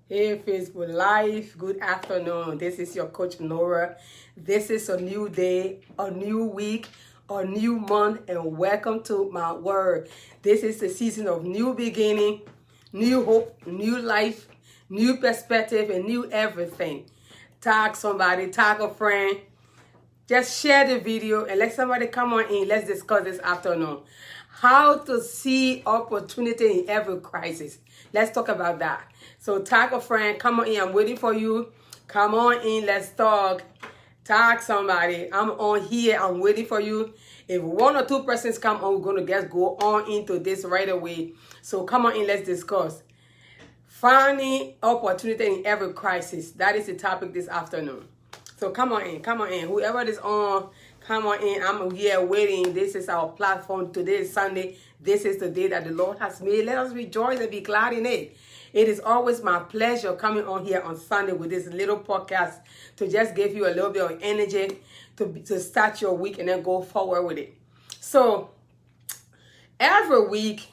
Hey, Facebook Live, good afternoon. This is your coach Nora. This is a new day, a new week, a new month, and welcome to my word. This is the season of new beginning, new hope, new life, new perspective, and new everything. Tag somebody, tag a friend. Just share the video and let somebody come on in. Let's discuss this afternoon. How to see opportunity in every crisis. Let's talk about that. So tag a friend, come on in. I'm waiting for you. Come on in, let's talk. Tag somebody. I'm on here. I'm waiting for you. If one or two persons come on, we're going to just go on into this right away. So come on in, let's discuss. Finding opportunity in every crisis. That is the topic this afternoon. So come on in, come on in. Whoever is on, come on in. I'm here waiting. This is our platform. Today is Sunday. This is the day that the Lord has made. Let us rejoice and be glad in it. It is always my pleasure coming on here on Sunday with this little podcast to just give you a little bit of energy to start your week and then go forward with it. So every week,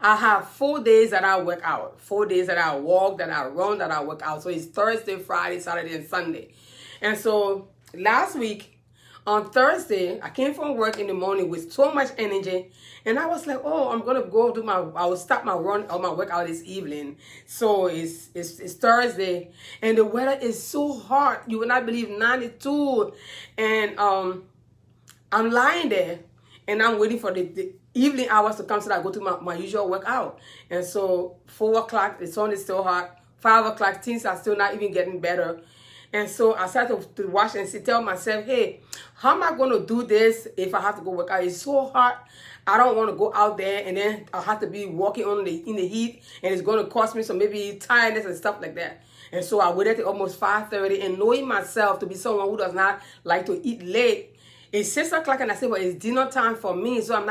I have 4 days that I work out. 4 days that I walk, that I run, that I work out. So it's Thursday, Friday, Saturday, and Sunday. And so last week on Thursday, I came from work in the morning with so much energy. And I was like, oh, I'm going to go do I will start my run or my workout this evening. So it's Thursday. And the weather is so hot. You will not believe 92. And I'm lying there. And I'm waiting for the evening hours to come so that I go to my usual workout. And so 4 o'clock, the sun is still hot. 5 o'clock, things are still not even getting better. And so I started to watch and tell myself, hey, how am I going to do this if I have to go work out? It's so hot. I don't want to go out there and then I have to be walking in the heat and it's going to cost me some maybe tiredness and stuff like that. And so I waited till almost 5:30 and knowing myself to be someone who does not like to eat late. It's 6 o'clock and I said, well, it's dinner time for me. So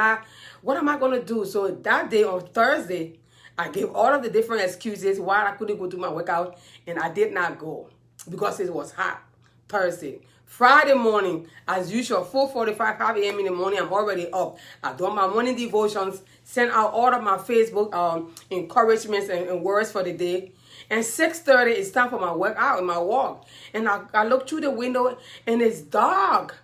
what am I going to do? So that day on Thursday, I gave all of the different excuses why I couldn't go do my workout and I did not go because it was hot. Thursday. Friday morning, as usual, 4:45, 5 a.m. in the morning, I'm already up. I've done my morning devotions, sent out all of my Facebook encouragements and words for the day. And 6:30, it's time for my workout and my walk. And I look through the window and it's dark.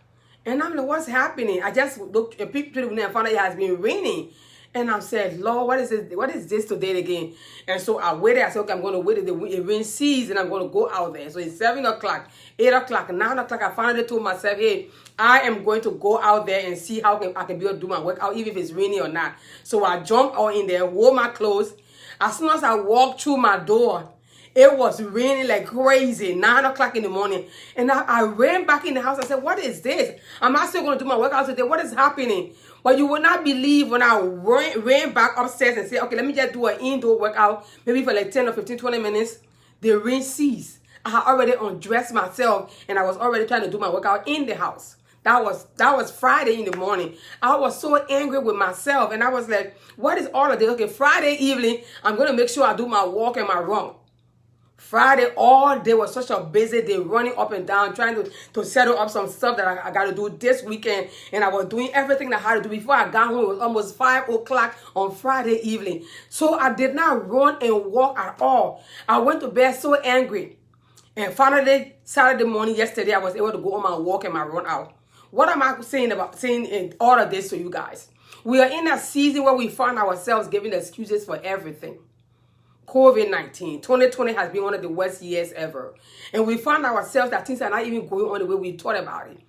And I'm like, what's happening? I just looked and peeped through the window and found out it has been raining. And I said, Lord, what is this? What is this today again? And so I waited. I said, okay, I'm going to wait till the rain ceases and I'm going to go out there. So it's 7 o'clock, 8 o'clock, 9 o'clock. I finally told myself, hey, I am going to go out there and see how I can be able to do my workout, even if it's raining or not. So I jumped out in there, wore my clothes. As soon as I walked through my door, it was raining like crazy, 9 o'clock in the morning. And I ran back in the house. I said, what is this? I'm not still going to do my workout today. What is happening? But you will not believe when I ran back upstairs and said, okay, let me just do an indoor workout, maybe for like 10 or 15, 20 minutes. The rain ceased. I had already undressed myself and I was already trying to do my workout in the house. That was Friday in the morning. I was so angry with myself and I was like, what is all of this? Okay, Friday evening, I'm going to make sure I do my walk and my run. Friday all day was such a busy day, running up and down, trying to settle up some stuff that I got to do this weekend. And I was doing everything that I had to do. Before I got home, it was almost 5 o'clock on Friday evening. So I did not run and walk at all. I went to bed so angry. And finally, Saturday morning, yesterday, I was able to go on my walk and my run out. What am I saying in all of this to you guys? We are in a season where we find ourselves giving excuses for everything. COVID-19, 2020 has been one of the worst years ever. And we find ourselves that things are not even going on the way we thought about it.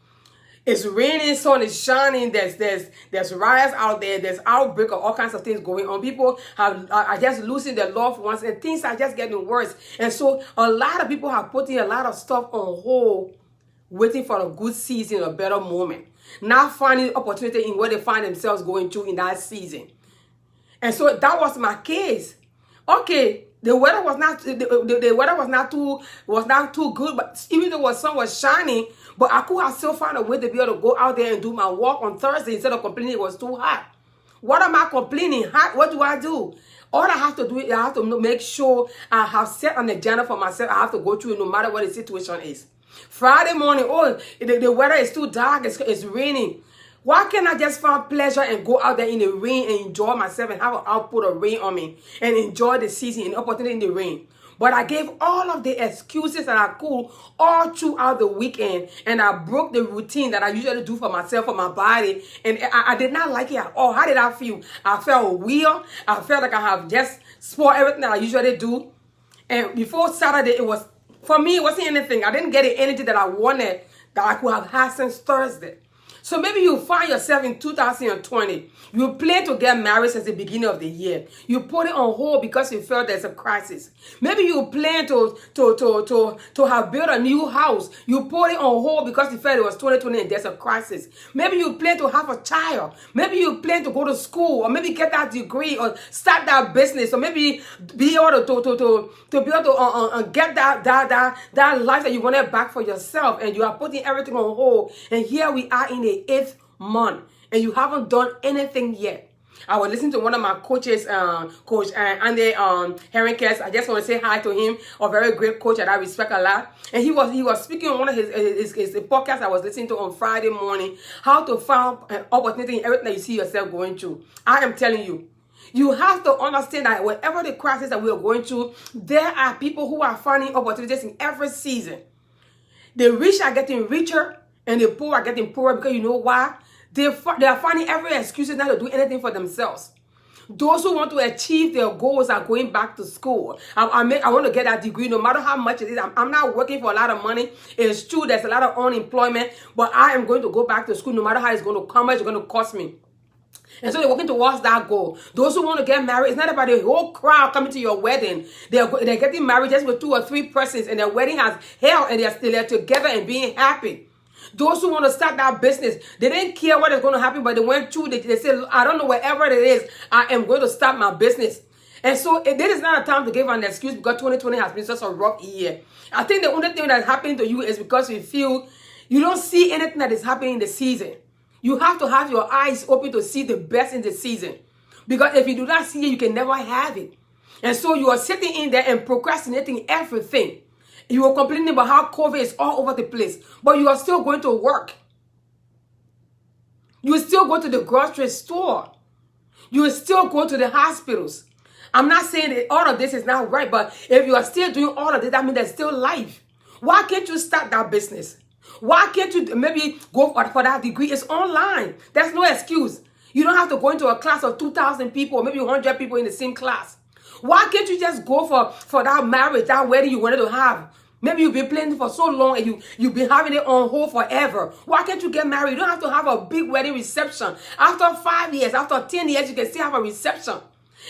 It's raining, sun is shining, there's riots out there, there's outbreak of all kinds of things going on. People are just losing their loved ones and things are just getting worse. And so a lot of people have put in a lot of stuff on hold, waiting for a good season, a better moment. Not finding opportunity in what they find themselves going through in that season. And so that was my case. Okay, the weather was not too good, but even though the sun was shining, but I could have still found a way to be able to go out there and do my walk on Thursday instead of complaining it was too hot. What am I complaining? Hot? What do I do? All I have to do is I have to make sure I have set an agenda for myself. I have to go through it no matter what the situation is. Friday morning, the weather is too dark, it's raining. Why can't I just find pleasure and go out there in the rain and enjoy myself and have an output of rain on me and enjoy the season and opportunity in the rain? But I gave all of the excuses that I could all throughout the weekend. And I broke the routine that I usually do for myself, for my body. And I did not like it at all. How did I feel? I felt weird. I felt like I have just spoiled everything that I usually do. And before Saturday, for me, it wasn't anything. I didn't get the energy that I wanted that I could have had since Thursday. So maybe you find yourself in 2020. You plan to get married since the beginning of the year. You put it on hold because you felt there's a crisis. Maybe you plan to have built a new house. You put it on hold because you felt it was 2020 and there's a crisis. Maybe you plan to have a child. Maybe you plan to go to school, or maybe get that degree, or start that business, or maybe be able to get that life that you wanted back for yourself, and you are putting everything on hold. And here we are in the 8th month, and you haven't done anything yet. I was listening to one of my coaches, Coach Andy Henriquez. I just want to say hi to him, a very great coach that I respect a lot. And he was speaking on one of his podcasts I was listening to on Friday morning, how to find an opportunity in everything that you see yourself going through. I am telling you, you have to understand that whatever the crisis that we are going through, there are people who are finding opportunities in every season. The rich are getting richer, and the poor are getting poorer, because you know why? They are finding every excuse not to do anything for themselves. Those who want to achieve their goals are going back to school. I want to get that degree no matter how much it is. I'm not working for a lot of money. It's true, there's a lot of unemployment, but I am going to go back to school no matter how it's going to come, it's going to cost me. And so they're working towards that goal. Those who want to get married, it's not about the whole crowd coming to your wedding. They're getting married just with 2 or 3 persons, and their wedding has held, and they're together and being happy. Those who want to start that business, they didn't care what is going to happen, but they went through, they said, I don't know, whatever it is, I am going to start my business. And so this is not a time to give an excuse because 2020 has been such a rough year. I think the only thing that's happening to you is because you feel you don't see anything that is happening in the season. You have to have your eyes open to see the best in the season. Because if you do not see it, you can never have it. And so you are sitting in there and procrastinating everything. You are complaining about how COVID is all over the place, but you are still going to work. You still go to the grocery store. You still go to the hospitals. I'm not saying that all of this is not right, but if you are still doing all of this, that means there's still life. Why can't you start that business? Why can't you maybe go for that degree? It's online. There's no excuse. You don't have to go into a class of 2,000 people, or maybe 100 people in the same class. Why can't you just go for that marriage, that wedding you wanted to have? Maybe you've been planning for so long and you've been having it on hold forever. Why can't you get married? You don't have to have a big wedding reception. After 5 years, after 10 years, you can still have a reception.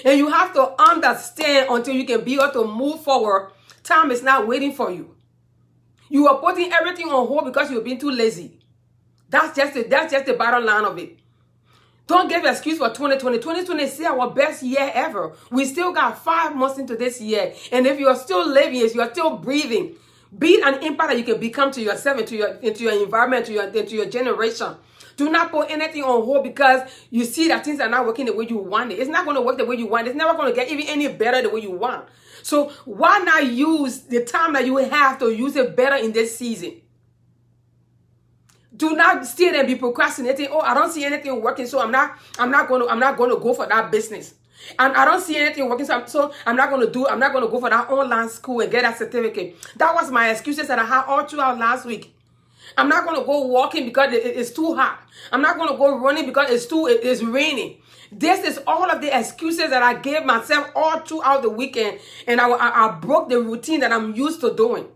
And you have to understand until you can be able to move forward. Time is not waiting for you. You are putting everything on hold because you've been too lazy. That's just the bottom line of it. Don't give an excuse for 2020. 2020 is still our best year ever. We still got 5 months into this year. And if you are still living, if you are still breathing, be an impact that you can become to yourself, into your environment, into your generation. Do not put anything on hold because you see that things are not working the way you want it. It's not going to work the way you want it. It's never going to get even any better the way you want. So why not use the time that you have to use it better in this season? Do not sit there and be procrastinating. Oh, I don't see anything working, so I'm not going to go for that business. And I don't see anything working, so I'm not going to go for that online school and get that certificate. That was my excuses that I had all throughout last week. I'm not going to go walking because it's too hot. I'm not going to go running because it's raining. This is all of the excuses that I gave myself all throughout the weekend, and I broke the routine that I'm used to doing.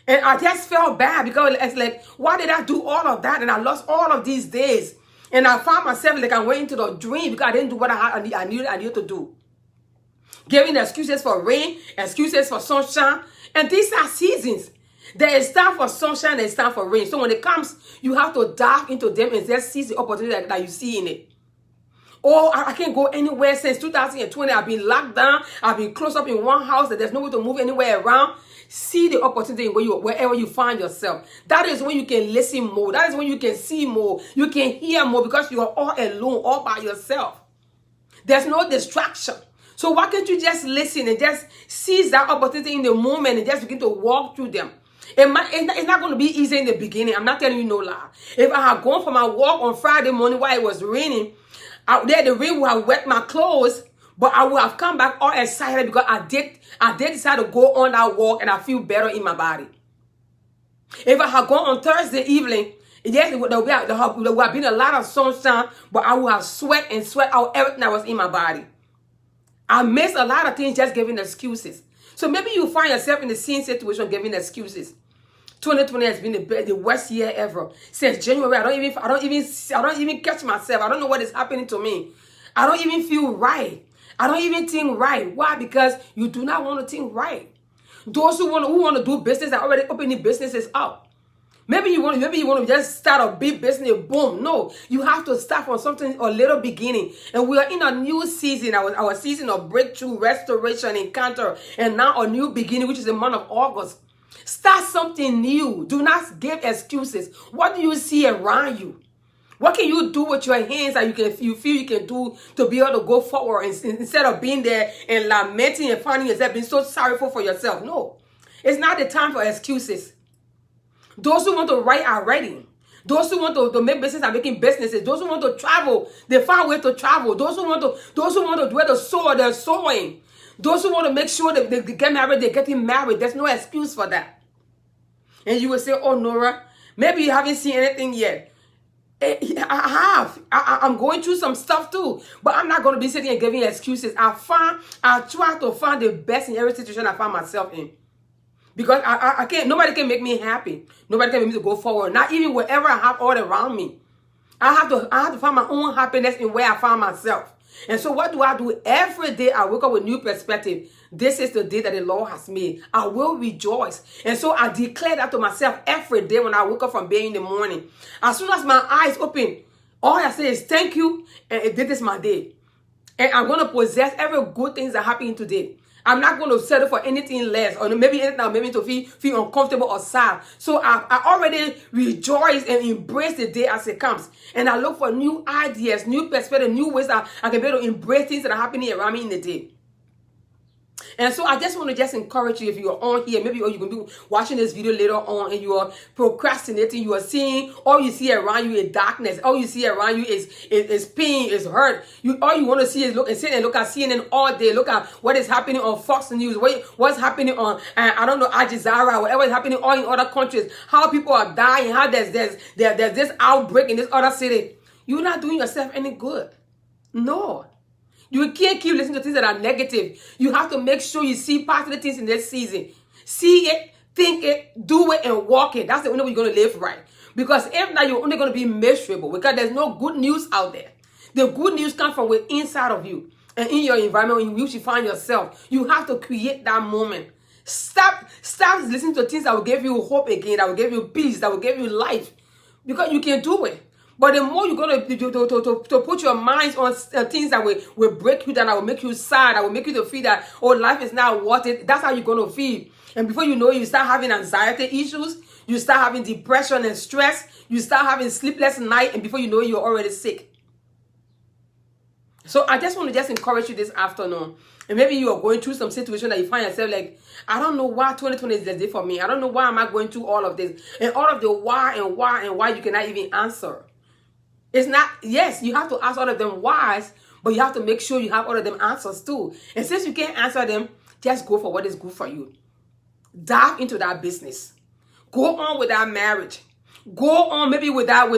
And I just felt bad because it's like, why did I do all of that? And I lost all of these days. And I found myself like I went into the dream because I didn't do what I needed to do. Giving excuses for rain, excuses for sunshine. And these are seasons. There is time for sunshine, there is time for rain. So when it comes, you have to dive into them and just seize the opportunity that you see in it. Oh, I can't go anywhere since 2020. I've been locked down. I've been closed up in one house that there's no way to move anywhere around. See the opportunity wherever you find yourself. That is when you can listen more. That is when you can see more. You can hear more because you are all alone, all by yourself. There's no distraction. So why can't you just listen and just seize that opportunity in the moment and just begin to walk through them? It's not going to be easy in the beginning. I'm not telling you no lie. If I had gone for my walk on Friday morning while it was raining, out there the rain would have wet my clothes. But I would have come back all excited because I did decide to go on that walk and I feel better in my body. If I had gone on Thursday evening, yes, there would have been a lot of sunshine, but I would have sweat out everything that was in my body. I missed a lot of things just giving excuses. So maybe you find yourself in the same situation giving excuses. 2020 has been the worst year ever. Since January, I don't even catch myself. I don't know what is happening to me. I don't even feel right. I don't even think right. Why? Because you do not want to think right. Those who want to do business are already opening businesses up. Maybe you want to just start a big business, boom. No, you have to start from something, a little beginning. And we are in a new season, our season of breakthrough, restoration, encounter, and now a new beginning, which is the month of August. Start something new. Do not give excuses. What do you see around you? What can you do with your hands that you feel you can do to be able to go forward instead of being there and lamenting and finding yourself being so sorrowful for yourself? No, it's not the time for excuses. Those who want to write are writing. Those who want to make business are making businesses. Those who want to travel, they find ways to travel. Those who want to do the sow, they're sowing. Those who want to make sure that they get married, they're getting married. There's no excuse for that. And you will say, oh, Nora, maybe you haven't seen anything yet. I have. I'm going through some stuff too. But I'm not going to be sitting and giving excuses. I try to find the best in every situation I find myself in. Because I can't, nobody can make me happy. Nobody can make me to go forward. Not even wherever I have all around me. I have to find my own happiness in where I find myself. And so what do? Every day I wake up with new perspective. This is the day that the Lord has made. I will rejoice. And so I declare that to myself every day when I wake up from bed in the morning. As soon as my eyes open, all I say is thank you. And this is my day. And I'm going to possess every good thing that happened today. I'm not going to settle for anything less or maybe anything that made me to feel uncomfortable or sad. So I already rejoice and embrace the day as it comes. And I look for new ideas, new perspective, new ways that I can be able to embrace things that are happening around me in the day. And so I just want to encourage you, if you are on here, maybe or you can be watching this video later on and you are procrastinating, you are seeing, all you see around you is darkness, all you see around you is pain, is hurt. All you want to see is look at CNN all day, look at what is happening on Fox News, what's happening on, I don't know, Al Jazeera, whatever is happening all in other countries, how people are dying, how there's this outbreak in this other city. You're not doing yourself any good. No. You can't keep listening to things that are negative. You have to make sure you see positive things in this season. See it, think it, do it, and walk it. That's the only way you're going to live right. Because if not, you're only going to be miserable because there's no good news out there. The good news comes from within inside of you and in your environment in which you find yourself. You have to create that moment. Stop listening to things that will give you hope again, that will give you peace, that will give you life. Because you can do it. But the more you're going to put your minds on things that will break you down, that will make you sad, that will make you to feel that, oh, life is not worth it, that's how you're going to feel. And before you know it, you start having anxiety issues, you start having depression and stress, you start having sleepless nights, and before you know it, you're already sick. So I just want to encourage you this afternoon. And maybe you are going through some situation that you find yourself like, I don't know why 2020 is the day for me. I don't know why am I going through all of this. And all of the why you cannot even answer. It's not, yes, you have to ask all of them whys, but you have to make sure you have all of them answers too. And since you can't answer them, just go for what is good for you. Dive into that business. Go on with that marriage. Go on maybe with that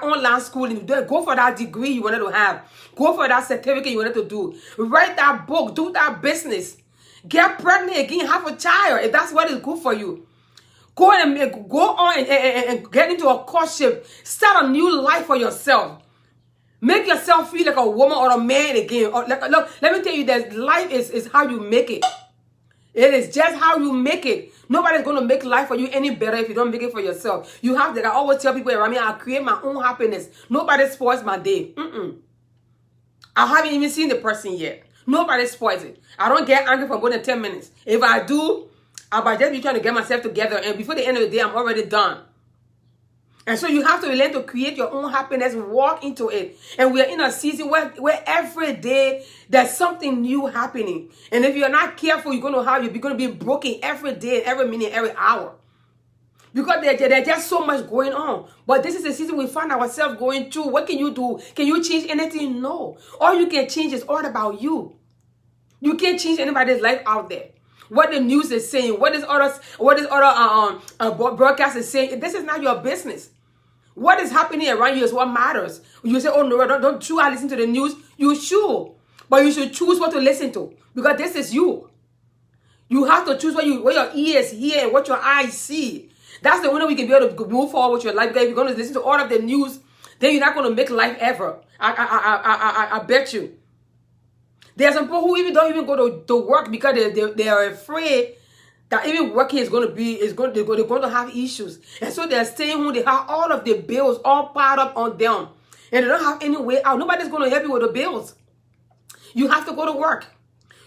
online schooling. Go for that degree you wanted to have. Go for that certificate you wanted to do. Write that book. Do that business. Get pregnant again. Have a child if that's what is good for you. Go on and get into a courtship. Start a new life for yourself. Make yourself feel like a woman or a man again. Look, let me tell you that life is how you make it. It is just how you make it. Nobody's going to make life for you any better if you don't make it for yourself. You have that. I always tell people around me, I create my own happiness. Nobody spoils my day. I haven't even seen the person yet. Nobody spoils it. I don't get angry for more than 10 minutes. If I do, I might just be trying to get myself together, and before the end of the day, I'm already done. And so you have to learn to create your own happiness, walk into it. And we are in a season where every day there's something new happening. And if you're not careful, you're going to be broken every day, every minute, every hour. Because there's just so much going on. But this is the season we find ourselves going through. What can you do? Can you change anything? No. All you can change is all about you. You can't change anybody's life out there. What the news is saying, what is other broadcast is saying, this is not your business. What is happening around you is what matters. You say, oh no, don't you listen to the news? You should. But you should choose what to listen to. Because this is you. You have to choose what your ears hear and what your eyes see. That's the only way we can be able to move forward with your life. Because if you're going to listen to all of the news, then you're not going to make life ever. I bet you. There are some people who even don't even go to work because they are afraid that even working is going to be, they're going to have issues. And so they're staying home. They have all of the bills all piled up on them. And they don't have any way out. Nobody's going to help you with the bills. You have to go to work.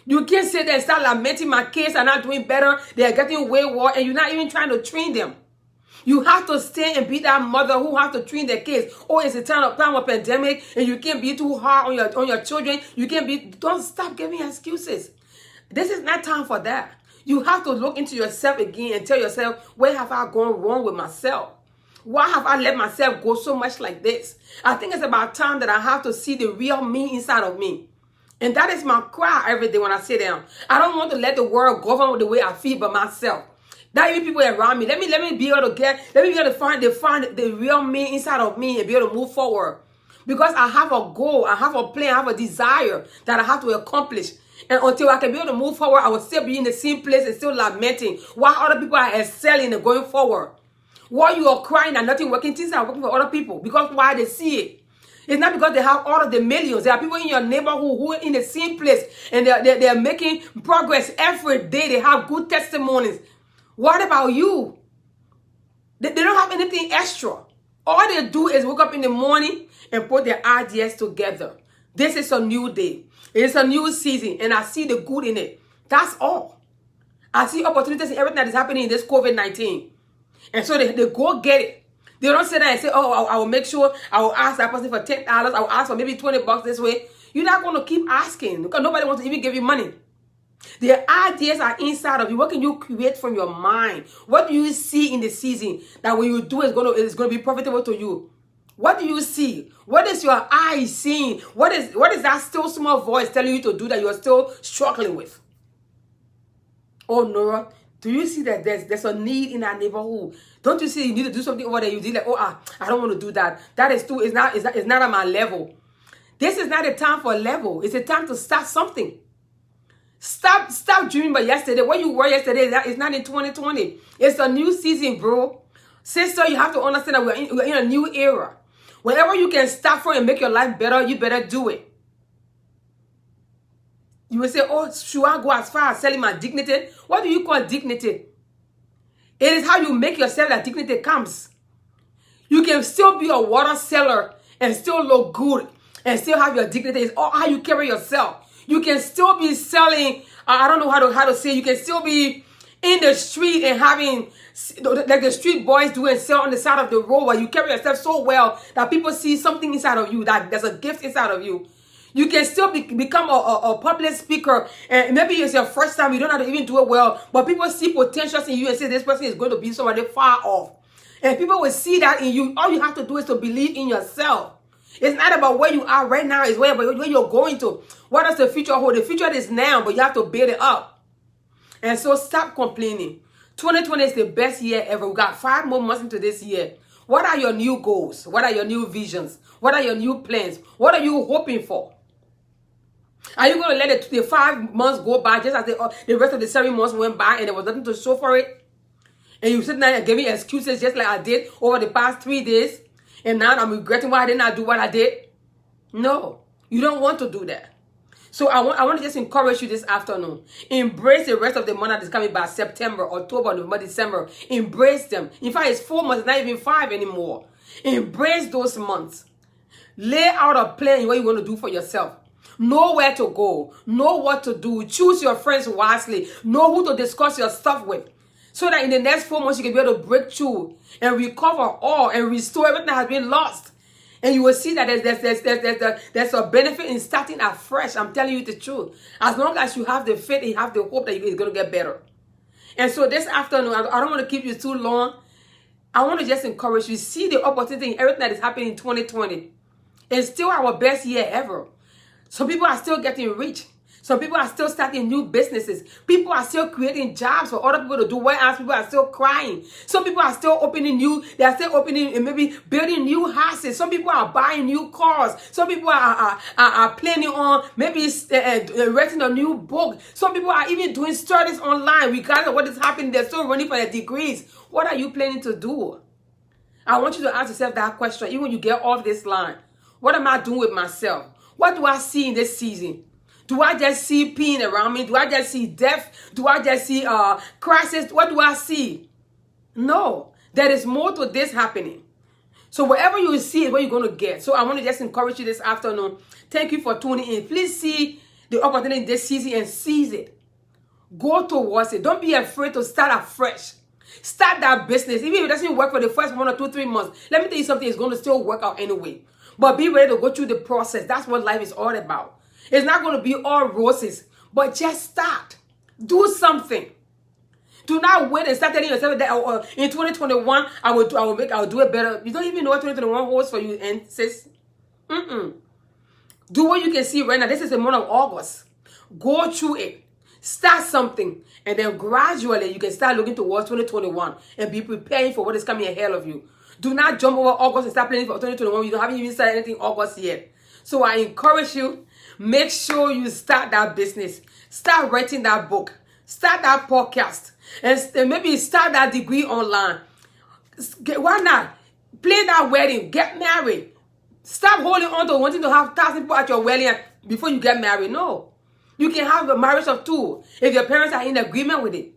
You can't sit there and start lamenting, my kids are not doing better. They're getting wayward and you're not even trying to train them. You have to stay and be that mother who has to train their kids. Oh, it's a time of pandemic and you can't be too hard on your children. Don't stop giving excuses. This is not time for that. You have to look into yourself again and tell yourself, where have I gone wrong with myself? Why have I let myself go so much like this? I think it's about time that I have to see the real me inside of me. And that is my cry every day when I sit down. I don't want to let the world govern with the way I feel by myself. Not even people around me. Let me be able to find the real me inside of me and be able to move forward. Because I have a goal, I have a plan, I have a desire that I have to accomplish. And until I can be able to move forward, I will still be in the same place and still lamenting while other people are excelling and going forward. While you are crying and nothing working, things are working for other people. Because why? They see it. It's not because they have all of the millions. There are people in your neighborhood who are in the same place and they're making progress every day. They have good testimonies. What about you? They don't have anything extra. All they do is wake up in the morning and put their ideas together. This is a new day. It's a new season and I see the good in it. That's all. I see opportunities in everything that is happening in this COVID-19. And so they go get it. They don't sit there and say, oh, I will make sure I will ask that person for $10. I will ask for maybe $20 this way. You're not going to keep asking because nobody wants to even give you money. The ideas are inside of you. What can you create from your mind? What do you see in the season that when you do it's going to be profitable to you? What do you see? What is your eye seeing? What is that still small voice telling you to do that you're still struggling with? Oh, Nora, do you see that there's a need in our neighborhood? Don't you see you need to do something over there? You see like, I don't want to do that. That is too, it's not at my level. This is not a time for a level. It's a time to start something. Stop dreaming about yesterday. What you were yesterday, that is not in 2020. It's a new season, bro. Sister, you have to understand that we're in a new era. Whenever you can start from and make your life better, you better do it. You will say, oh, should I go as far as selling my dignity? What do you call dignity? It is how you make yourself that dignity comes. You can still be a water seller and still look good and still have your dignity. It's all how you carry yourself. You can still be selling, I don't know how to say, you can still be in the street and having, like the street boys do and sell on the side of the road where you carry yourself so well that people see something inside of you, that there's a gift inside of you. You can still become a public speaker and maybe it's your first time, you don't know how to even do it well, but people see potential in you and say this person is going to be somebody far off. And people will see that in you. All you have to do is to believe in yourself. It's not about where you are right now, it's where you're going to. What does the future hold? The future is now, but you have to build it up. And so stop complaining. 2020 is the best year ever. We got 5 more months into this year. What are your new goals? What are your new visions? What are your new plans? What are you hoping for? Are you going to let the 5 months go by just as the rest of the 7 months went by and there was nothing to show for it? And you sit there and give me excuses just like I did over the past 3 days? And now I'm regretting why I did not do what I did? No, you don't want to do that. So I want to just encourage you this afternoon. Embrace the rest of the month that is coming by September, October, November, December. Embrace them. In fact, it's 4 months, not even 5 anymore. Embrace those months. Lay out a plan what you want to do for yourself. Know where to go. Know what to do. Choose your friends wisely. Know who to discuss your stuff with. So that in the next 4 months, you can be able to break through and recover all and restore everything that has been lost. And you will see that there's a benefit in starting afresh. I'm telling you the truth. As long as you have the faith and you have the hope that it's going to get better. And so this afternoon, I don't want to keep you too long. I want to just encourage you. See the opportunity in everything that is happening in 2020. It's still our best year ever. Some people are still getting rich. Some people are still starting new businesses. People are still creating jobs for other people to do, whereas people are still crying. Some people are still they are still opening and maybe building new houses. Some people are buying new cars. Some people are planning on maybe writing a new book. Some people are even doing studies online. Regardless of what is happening, they're still running for their degrees. What are you planning to do? I want you to ask yourself that question, even when you get off this line. What am I doing with myself? What do I see in this season? Do I just see pain around me? Do I just see death? Do I just see crisis? What do I see? No, there is more to this happening. So whatever you see is what you're going to get. So I want to just encourage you this afternoon. Thank you for tuning in. Please see the opportunity this season and seize it. Go towards it. Don't be afraid to start afresh. Start that business. Even if it doesn't work for the first 1 or 2, 3 months, let me tell you something, it's going to still work out anyway. But be ready to go through the process. That's what life is all about. It's not going to be all roses, but just start. Do something. Do not wait and start telling yourself that in 2021 I will do it better. You don't even know what 2021 holds for you, and sis. Do what you can see right now. This is the month of August. Go through it. Start something, and then gradually you can start looking towards 2021 and be preparing for what is coming ahead of you. Do not jump over August and start planning for 2021. You haven't even started anything August yet. So I encourage you, make sure you start that business. Start writing that book. Start that podcast. And maybe start that degree online. Why not? Plan that wedding. Get married. Stop holding on to wanting to have 1,000 people at your wedding before you get married. No. You can have a marriage of 2 if your parents are in agreement with it.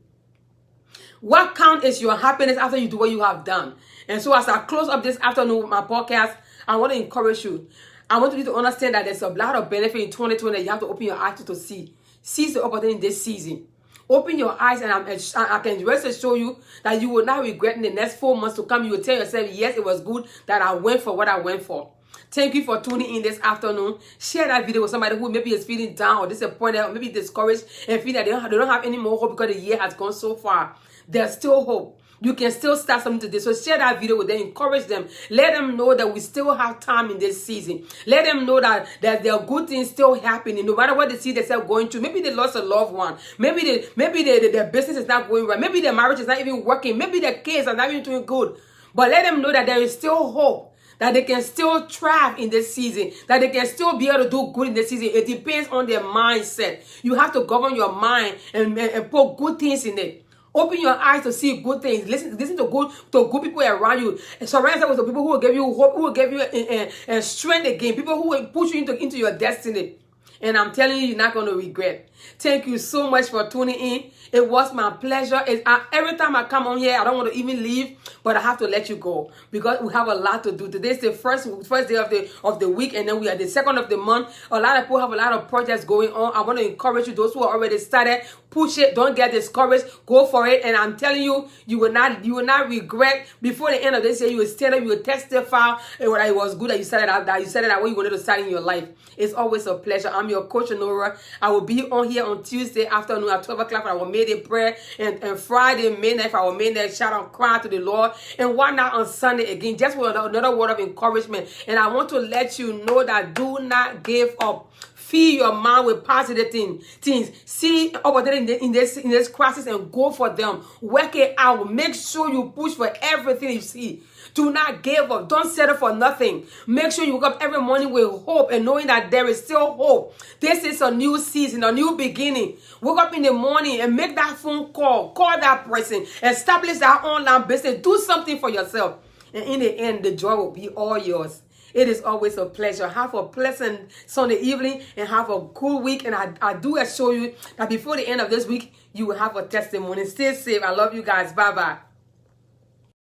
What counts is your happiness after you do what you have done. And so as I close up this afternoon with my podcast, I want to encourage you. I want you to understand that there's a lot of benefit in 2020. You have to open your eyes to see. Seize the opportunity this season. Open your eyes, and I can rest assure you that you will not regret in the next 4 months to come. You will tell yourself, yes, it was good that I went for what I went for. Thank you for tuning in this afternoon. Share that video with somebody who maybe is feeling down or disappointed or maybe discouraged and feel that they don't have any more hope because the year has gone so far. There's still hope. You can still start something today. So share that video with them. Encourage them. Let them know that we still have time in this season. Let them know that there are good things still happening. No matter what they see themselves going through. Maybe they lost a loved one. Maybe their business is not going right. Maybe their marriage is not even working. Maybe their kids are not even doing good. But let them know that there is still hope. That they can still thrive in this season. That they can still be able to do good in this season. It depends on their mindset. You have to govern your mind and put good things in it. Open your eyes to see good things. Listen to good people around you. Surround yourself with the people who will give you hope, who will give you strength again. People who will push you into your destiny. And I'm telling you, you're not going to regret. Thank you so much for tuning in. It was my pleasure. Every time I come on here, I don't want to even leave, but I have to let you go because we have a lot to do. Today's the first day of the week, and then we are the second of the month. A lot of people have a lot of projects going on. I want to encourage you, those who are already started, push it. Don't get discouraged. Go for it. And I'm telling you, you will not regret. Before the end of this year, you will stand up, you will testify what it was good that you started out, what you wanted to start in your life. It's always a pleasure. I'm your coach, Nora. I will be on here on Tuesday afternoon at 12 o'clock for our Mayday prayer, and Friday midnight for our midnight shout out cry to the Lord, and why not on Sunday again, just with another word of encouragement. And I want to let you know that do not give up. Fill your mind with positive things. See opportunity in this crisis and go for them. Work it out. Make sure you push for everything you see. Do not give up. Don't settle for nothing. Make sure you wake up every morning with hope and knowing that there is still hope. This is a new season, a new beginning. Wake up in the morning and make that phone call. Call that person. Establish that online business. Do something for yourself. And in the end, the joy will be all yours. It is always a pleasure. Have a pleasant Sunday evening and have a good week. And I do assure you that before the end of this week, you will have a testimony. Stay safe. I love you guys. Bye-bye.